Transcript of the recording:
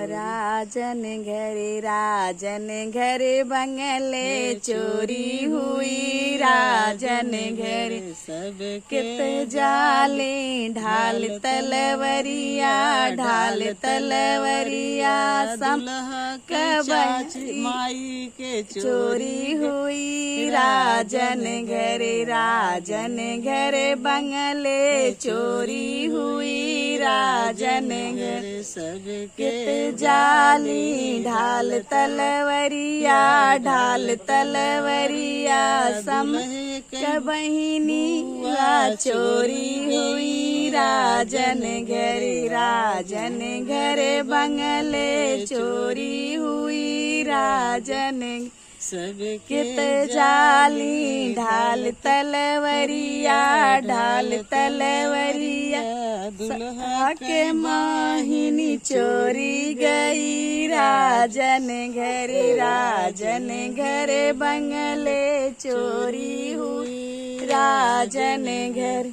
राजन घरे बंगले चोरी हुई। राजन घरे सबके जाले ढाल तलवरिया सब माई के चोरी हुई। राजन घरे बंगले चोरी हुई। राजन घरे सबके जाली ढाल तलवरिया सम बहिनी चोरी हुई। राजन घरे बंगले चोरी हुई। राजन सबके जाली ढाल तलवरिया दुल्हा के माहिनी चोरी गई। राजन घरे बंगले चोरी हुई। राजन घर